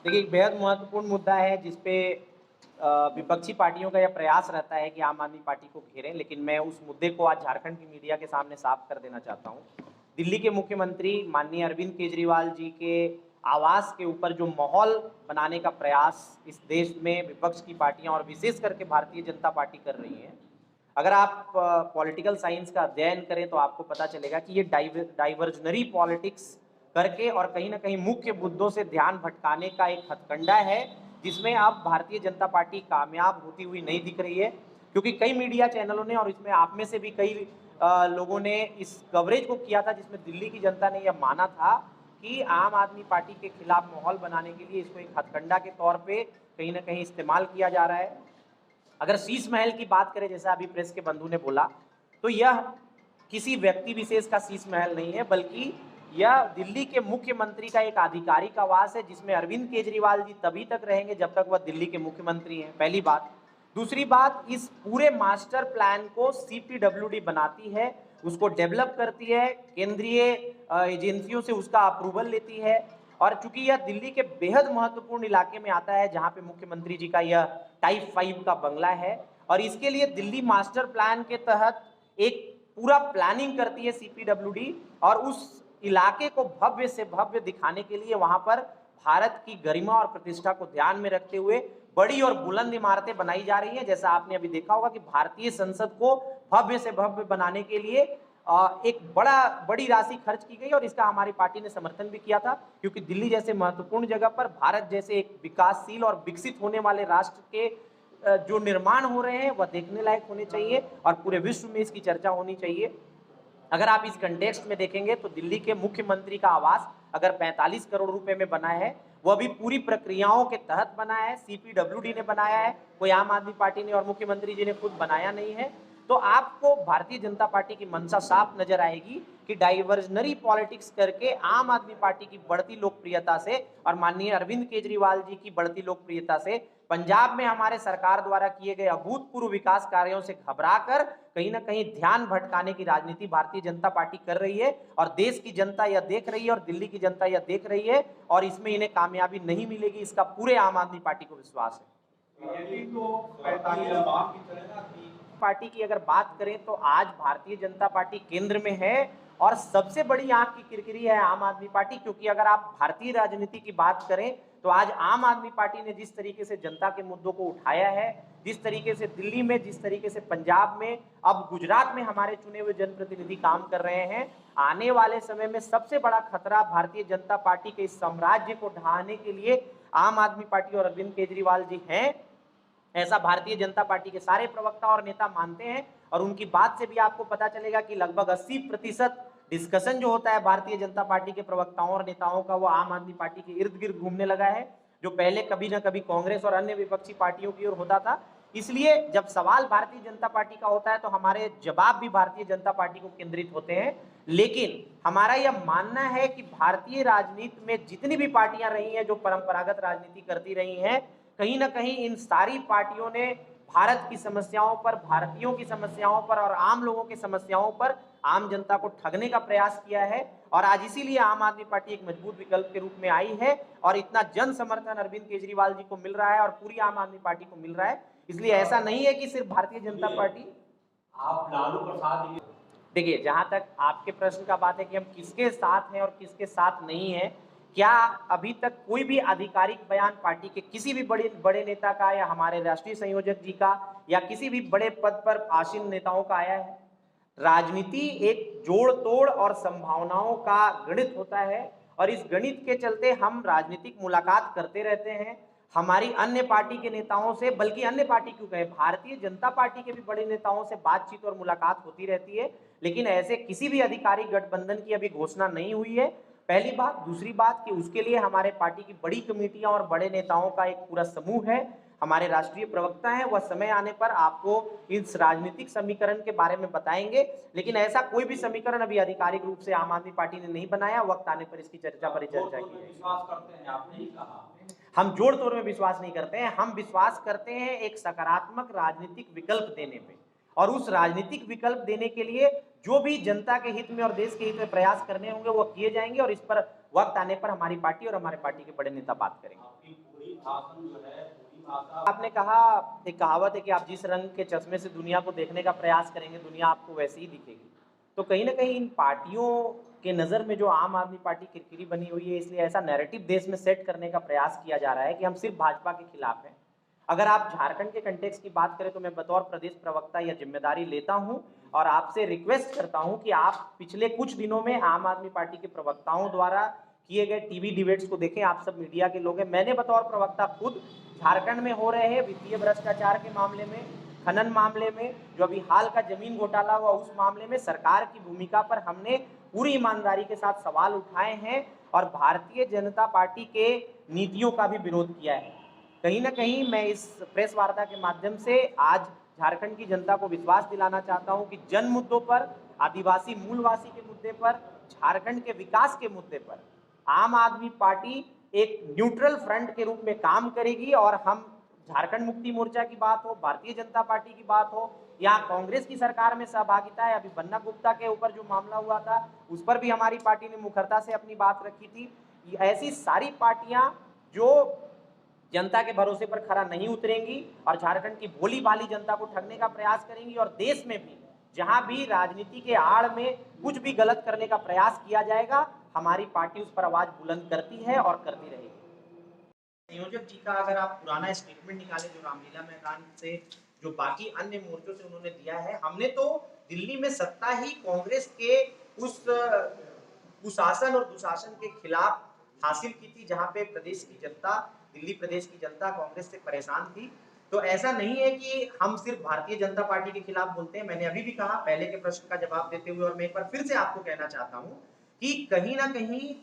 देखिए, एक बेहद महत्वपूर्ण मुद्दा है जिस पे विपक्षी पार्टियों का यह प्रयास रहता है कि आम आदमी पार्टी को घेरें, लेकिन मैं उस मुद्दे को आज झारखंड की मीडिया के सामने साफ कर देना चाहता हूँ। दिल्ली के मुख्यमंत्री माननीय अरविंद केजरीवाल जी के आवास के ऊपर जो माहौल बनाने का प्रयास इस देश में विपक्ष की पार्टियां और विशेष करके भारतीय जनता पार्टी कर रही है। अगर आप पॉलिटिकल साइंस का अध्ययन करें तो आपको पता चलेगा कि ये डाइवर्जनरी पॉलिटिक्स करके और कहीं ना कहीं मुख्य मुद्दों से ध्यान भटकाने का एक हथकंडा है, जिसमें अब भारतीय जनता पार्टी कामयाब होती हुई नहीं दिख रही है। क्योंकि कई मीडिया चैनलों ने और इसमें आप में से भी कई लोगों ने इस कवरेज को किया था जिसमें दिल्ली की जनता ने यह माना था कि आम आदमी पार्टी के खिलाफ माहौल बनाने के लिए इसको एक हथकंडा के तौर पे कहीं ना कहीं इस्तेमाल किया जा रहा है। अगर शीश महल की बात करें, जैसा अभी प्रेस के बंधु ने बोला, तो यह किसी व्यक्ति विशेष का शीश महल नहीं है, बल्कि यह दिल्ली के मुख्यमंत्री का एक आधिकारिक आवास है, जिसमें अरविंद केजरीवाल जी तभी तक रहेंगे जब तक वह दिल्ली के मुख्यमंत्री हैं। पहली बात। दूसरी बात, इस पूरे मास्टर प्लान को सीपीडब्ल्यूडी बनाती है, उसको डेवलप करती है, केंद्रीय एजेंसियों से उसका अप्रूवल लेती है। और चूंकि यह दिल्ली के बेहद महत्वपूर्ण इलाके में आता है जहां पे मुख्यमंत्री जी का यह टाइप 5 का बंगला है, और इसके लिए दिल्ली मास्टर प्लान के तहत एक पूरा प्लानिंग करती है सीपीडब्ल्यूडी, और उस इलाके को भव्य से भव्य दिखाने के लिए वहां पर भारत की गरिमा और प्रतिष्ठा को ध्यान में रखते हुए बड़ी और बुलंद इमारतें बनाई जा रही हैं। जैसा आपने अभी देखा होगा कि भारतीय संसद को भव्य से भव्य बनाने के लिए एक बड़ी राशि खर्च की गई, और इसका हमारी पार्टी ने समर्थन भी किया था, क्योंकि दिल्ली जैसे महत्वपूर्ण जगह पर भारत जैसे एक विकासशील और विकसित होने वाले राष्ट्र के जो निर्माण हो रहे हैं वह देखने लायक होने चाहिए और पूरे विश्व में इसकी चर्चा होनी चाहिए। अगर आप इस कंटेक्स्ट में देखेंगे तो दिल्ली के मुख्यमंत्री का आवास अगर 45 करोड़ रुपए में बना है, वह भी पूरी प्रक्रियाओं के तहत बना है, सीपीडब्ल्यूडी ने बनाया है, कोई आम आदमी पार्टी ने और मुख्यमंत्री जी ने खुद बनाया नहीं है। तो आपको भारतीय जनता पार्टी की मंशा साफ नजर आएगी कि डाइवर्जनरी पॉलिटिक्स करके आम आदमी पार्टी की बढ़ती लोकप्रियता से और माननीय अरविंद केजरीवाल जी की बढ़ती लोकप्रियता से पंजाब में हमारे सरकार द्वारा किए गए अभूतपूर्व विकास कार्यों से घबराकर कहीं ना कहीं ध्यान भटकाने की राजनीति भारतीय जनता पार्टी कर रही है, और देश की जनता यह देख रही है और दिल्ली की जनता यह देख रही है, और इसमें इन्हें कामयाबी नहीं मिलेगी, इसका पूरे आम आदमी पार्टी को विश्वास है। पार्टी की अगर बात करें तो आज भारतीय जनता पार्टी केंद्र में है, और सबसे बड़ी आंख की किरकिरी है आम आदमी पार्टी। क्योंकि अगर आप भारतीय राजनीति की बात करें तो आज आम आदमी पार्टी ने जिस तरीके से जनता के मुद्दों को उठाया है, जिस तरीके से दिल्ली में, जिस तरीके से पंजाब में, अब गुजरात में हमारे चुने हुए जनप्रतिनिधि काम कर रहे हैं, आने वाले समय में सबसे बड़ा खतरा भारतीय जनता पार्टी के इस साम्राज्य को ढहाने के लिए आम आदमी पार्टी और अरविंद केजरीवाल जी हैं। ऐसा भारतीय जनता पार्टी के सारे प्रवक्ता और नेता मानते हैं, और उनकी बात से भी आपको पता चलेगा कि लगभग 80% डिस्कशन जो होता है भारतीय जनता पार्टी के प्रवक्ताओं और नेताओं का, वो आम आदमी पार्टी के इर्द गिर्द घूमने लगा है, जो पहले कभी ना कभी कांग्रेस और अन्य विपक्षी पार्टियों की ओर होता था। इसलिए जब सवाल भारतीय जनता पार्टी का होता है तो हमारे जवाब भी भारतीय जनता पार्टी को केंद्रित होते हैं। लेकिन हमारा यह मानना है कि भारतीय राजनीति में जितनी भी पार्टियां रही हैं जो परंपरागत राजनीति करती रही हैं, कहीं ना कहीं इन सारी पार्टियों ने भारत की समस्याओं पर, भारतीयों की समस्याओं पर और आम लोगों की समस्याओं पर आम जनता को ठगने का प्रयास किया है, और आज इसीलिए आम आदमी पार्टी एक मजबूत विकल्प के रूप में आई है, और इतना जन समर्थन अरविंद केजरीवाल जी को मिल रहा है और पूरी आम आदमी पार्टी को मिल रहा है। इसलिए ऐसा नहीं है कि सिर्फ भारतीय जनता पार्टी। आप लालू प्रसाद, देखिए, जहां तक आपके प्रश्न का बात है कि हम किसके साथ हैं और किसके साथ नहीं है, क्या अभी तक कोई भी आधिकारिक बयान पार्टी के किसी भी बड़े नेता का या हमारे राष्ट्रीय संयोजक जी का या किसी भी बड़े पद पर आसीन नेताओं का आया है? राजनीति एक जोड़ तोड़ और संभावनाओं का गणित होता है, और इस गणित के चलते हम राजनीतिक मुलाकात करते रहते हैं हमारी अन्य पार्टी के नेताओं से, बल्कि अन्य पार्टी क्यों कहे, भारतीय जनता पार्टी के भी बड़े नेताओं से बातचीत और मुलाकात होती रहती है। लेकिन ऐसे किसी भी आधिकारिक गठबंधन की अभी घोषणा नहीं हुई है, पहली बात। दूसरी बात कि उसके लिए हमारे पार्टी की बड़ी कमेटियां और बड़े नेताओं का एक पूरा समूह है, हमारे राष्ट्रीय प्रवक्ता हैं, वह समय आने पर आपको इस राजनीतिक समीकरण के बारे में बताएंगे। लेकिन ऐसा कोई भी समीकरण अभी आधिकारिक रूप से आम आदमी पार्टी ने नहीं बनाया, वक्त आने पर इसकी चर्चा परिचर्चा की है। विश्वास करते हैं, आपने ही कहा। हम जोड़ तोड़ में विश्वास नहीं करते हैं, हम विश्वास करते हैं एक सकारात्मक राजनीतिक विकल्प देने पे, और उस राजनीतिक विकल्प देने के लिए जो भी जनता के हित में और देश के हित में प्रयास करने होंगे वो किए जाएंगे, और इस पर वक्त आने पर हमारी पार्टी और हमारे पार्टी के बड़े नेता बात करेंगे। आपने कहा, एक कहावत है कि आप जिस रंग के चश्मे से दुनिया को देखने का प्रयास करेंगे, दुनिया आपको वैसे ही दिखेगी। तो कहीं ना कहीं इन पार्टियों के नज़र में जो आम आदमी पार्टी किरकिरी बनी हुई है, इसलिए ऐसा नैरेटिव देश में सेट करने का प्रयास किया जा रहा है कि हम सिर्फ भाजपा के खिलाफ हैं। अगर आप झारखंड के कंटेक्स्ट की बात करें तो मैं बतौर प्रदेश प्रवक्ता यह जिम्मेदारी लेता हूं और आपसे रिक्वेस्ट करता हूं कि आप पिछले कुछ दिनों में आम आदमी पार्टी के प्रवक्ताओं द्वारा किए गए टीवी डिबेट्स को देखें। आप सब मीडिया के लोग हैं, मैंने बतौर प्रवक्ता खुद झारखंड में हो रहे हैं वित्तीय भ्रष्टाचार के मामले में, खनन मामले में, जो अभी हाल का जमीन घोटाला हुआ उस मामले में सरकार की भूमिका पर हमने पूरी ईमानदारी के साथ सवाल उठाए हैं और भारतीय जनता पार्टी के नीतियों का भी विरोध किया है। कहीं ना कहीं मैं इस प्रेस वार्ता के माध्यम से आज झारखंड की जनता को विश्वास दिलाना चाहता हूं कि जन मुद्दों पर, आदिवासी मूलवासी के मुद्दे पर, झारखंड के विकास के मुद्दे पर आम आदमी पार्टी एक न्यूट्रल फ्रंट के रूप में काम करेगी और हम झारखंड मुक्ति मोर्चा की बात हो, भारतीय जनता पार्टी की बात हो या कांग्रेस की सरकार में सहभागिता है, अभी बन्ना गुप्ता के ऊपर जो मामला हुआ था उस पर भी हमारी पार्टी ने मुखरता से अपनी बात रखी थी। ऐसी सारी पार्टियां जो जनता के भरोसे पर खरा नहीं उतरेंगी और झारखंड की भोली भाली जनता को ठगने का प्रयास करेंगी और देश में भी जहां भी राजनीति के आड़ में कुछ भी गलत करने का प्रयास किया जाएगा, हमारी पार्टी उस पर आवाज बुलंद करती है और करती रहेगी। संयोजक जी का अगर आप पुराना स्टेटमेंट निकालें जो रामलीला मैदान से जो बाकी अन्य मोर्चों से उन्होंने दिया है, हमने तो दिल्ली में सत्ता ही कांग्रेस के उस कुशासन और दुशासन के खिलाफ हासिल की थी जहां पे प्रदेश की जनता, दिल्ली प्रदेश की जनता कांग्रेस से परेशान थी। तो ऐसा नहीं है कि हम सिर्फ भारतीय जनता पार्टी के खिलाफ बोलते हैं। मैंने अभी भी कहा पहले के प्रश्न का जवाब देते हुए और मैं एक बार फिर से आपको कहना चाहता हूं कि कहीं ना कहीं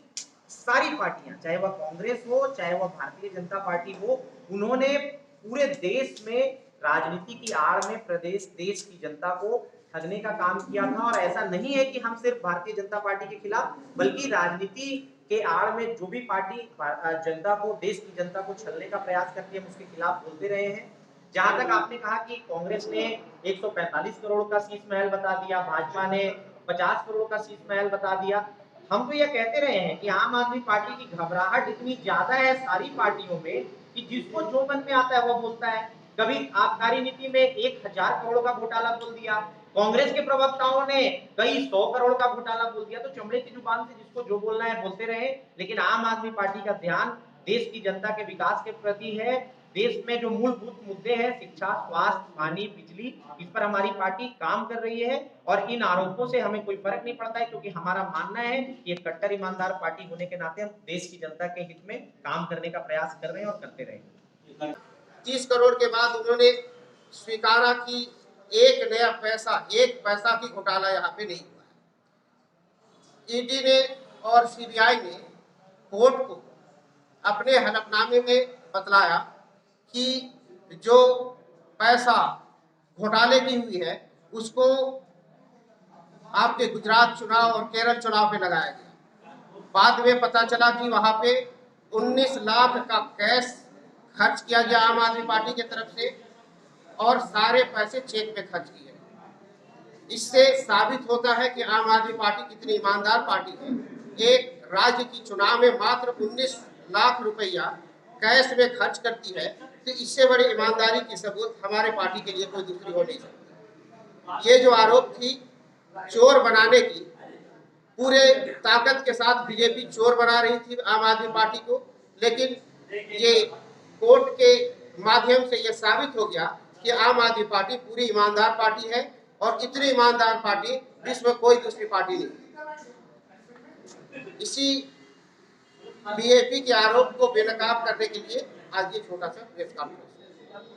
सारी पार्टियां, चाहे वह कांग्रेस हो चाहे वह भारतीय जनता पार्टी हो, उन्होंने पूरे देश में राजनीति की आड़ में प्रदेश देश की जनता को ठगने का काम किया था। और ऐसा नहीं है कि हम सिर्फ भारतीय जनता पार्टी के खिलाफ, बल्कि राजनीति के आड़ में जो भी पार्टी जनता को, देश की जनता को छलने का प्रयास करती है, हम उसके खिलाफ बोलते रहे हैं। जहां तक आपने कहा कि कांग्रेस ने 145 करोड़ का शीश महल बता दिया, भाजपा ने 50 करोड़ का शीश महल बता दिया, हम तो ये कहते रहे हैं कि आम आदमी पार्टी की घबराहट इतनी ज्यादा है सारी पार्टियों में कि जिसको जो मन में आता है वो बोलता है। कभी आबकारी नीति में 1000 करोड़ का घोटाला बोल दिया, कांग्रेस के प्रवक्ताओं ने कई 100 करोड़ का घोटाला बोल दिया। तो चमड़े की जुबान से जिसको जो बोलना है बोलते रहे, लेकिन आम आदमी पार्टी का ध्यान देश की जनता के विकास के प्रति है। देश में जो मूलभूत मुद्दे हैं, शिक्षा, स्वास्थ्य, पानी, बिजली, इस पर हमारी पार्टी काम कर रही है और इन आरोपों से हमें कोई फर्क नहीं पड़ता है, क्योंकि हमारा मानना है कि एक कट्टर ईमानदार पार्टी होने के नाते हम देश की जनता के हित में काम करने का प्रयास कर रहे हैं और करते रहेंगे। 30 करोड़ के बाद उन्होंने स्वीकारा कि एक नया पैसा, एक पैसा की घोटाला यहाँ पे नहीं हुआ है। ईडी ने और सीबीआई ने कोर्ट को अपने हलफनामे में बतलाया कि जो पैसा घोटाले की हुई है उसको आपके गुजरात चुनाव और केरल चुनाव पे लगाया गया। बाद में पता चला कि वहां पे 19 लाख का कैश खर्च किया गया आम आदमी पार्टी की तरफ से और सारे पैसे चेक में खर्च किए। इससे साबित होता है कि आम आदमी पार्टी कितनी ईमानदार पार्टी है। एक राज्य की चुनाव में मात्र 19 लाख रुपया कैश में खर्च करती है, तो इससे बड़ी ईमानदारी की सबूत हमारे पार्टी के लिए कोई दूसरी हो नहीं सकती। ये जो आरोप थी चोर बनाने की, पूरे ताकत के साथ बीजेपी चोर बना रही थी आम आदमी पार्टी को, लेकिन ये कोर्ट के माध्यम से ये साबित हो गया कि आम आदमी पार्टी पूरी ईमानदार पार्टी है और इतनी ईमानदार पार्टी विश्व में कोई दूसरी पार्टी नहीं। इसी बीजेपी के आरोप को बेनकाब करने के लिए आज ये छोटा सा प्रेस कॉन्फ्रेंस